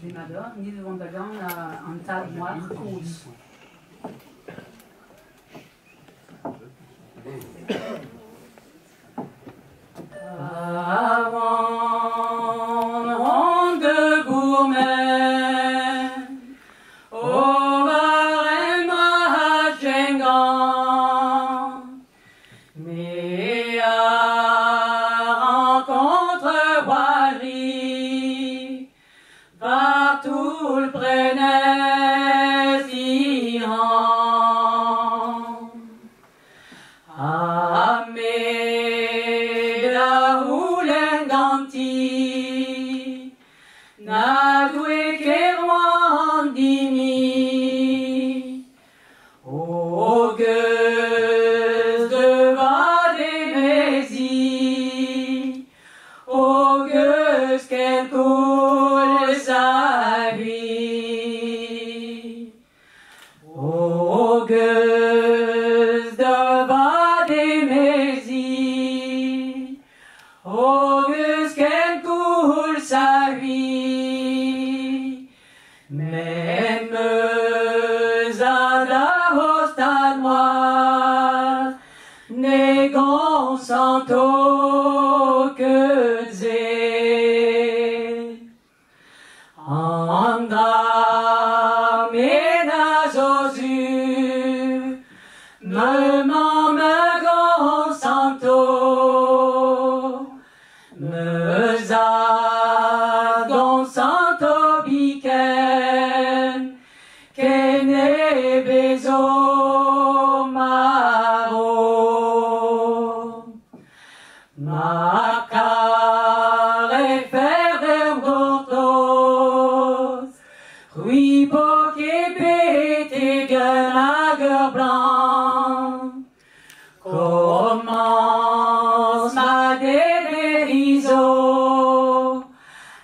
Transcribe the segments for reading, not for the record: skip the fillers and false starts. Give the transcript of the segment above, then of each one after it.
primador, niet ondergang een taal noir koos. Avant de gourmet, over en Mahatjengan, mais à rencontre Wari, partout le prenait Iran. Na dwe Kerwandini, auguste de Vademesi, auguste qu'elle coule sa vie, auguste de Vademesi, auguste qu'elle coule sa vie. Même Zada Hostanoir, négon santo que zé. Andra mena Josu, me gon santo, me zad gon santo biken, kene bezo maro. Makare ferder bortos, rui poke pete genager blanc. Commence ma dériso,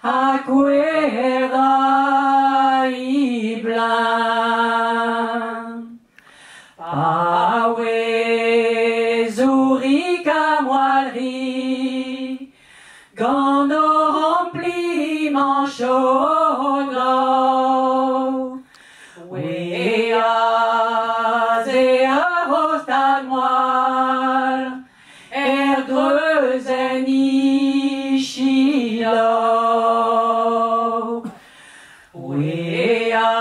aquera i blanc. Pawe zurika moilerie, gando rempli manchot gros. Wea ze arrostan moile, greuzen Shiloh. Wea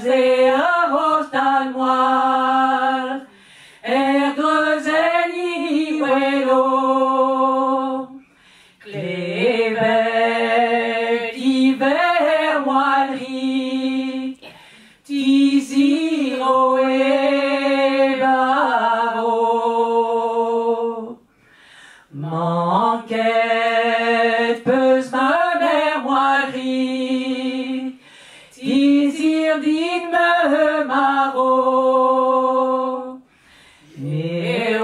ze arrostan moile, greuzen Welo. Klevet hiver moilerie, Tiziro et Bavo. Manquette peuse ma mémoirie, Tizir dit me maro. Et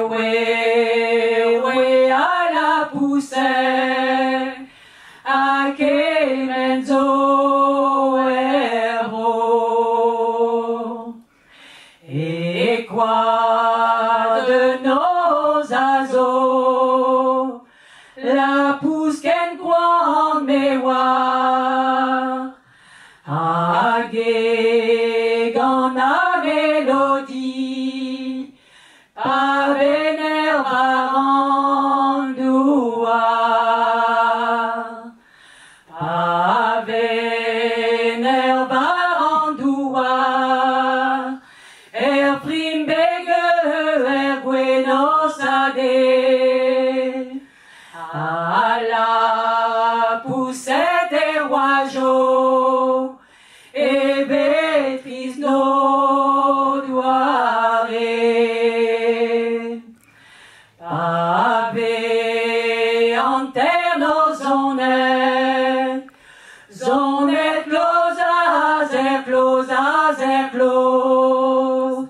ouais, à la poussée, à Kemenzo héros. Et quoi de nos azos, la pousse qu'en croit en mémoire, à Guégan a mélodie, pas vénère varandoua, pas vénère varandoua, prime bege buenos ade, à la poussette et roigeau, et bétrise nos doirés. Pavé en terre nos zonettes, zonettes closas et closas et closes,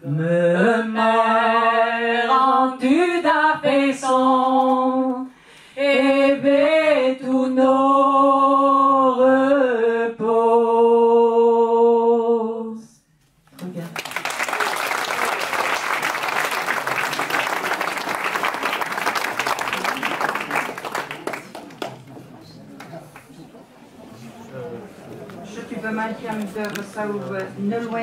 me mère rendu d'affaisson, et bé tous nos repos. Regarde. Efo Malkiam de Rosaou Nolwenn.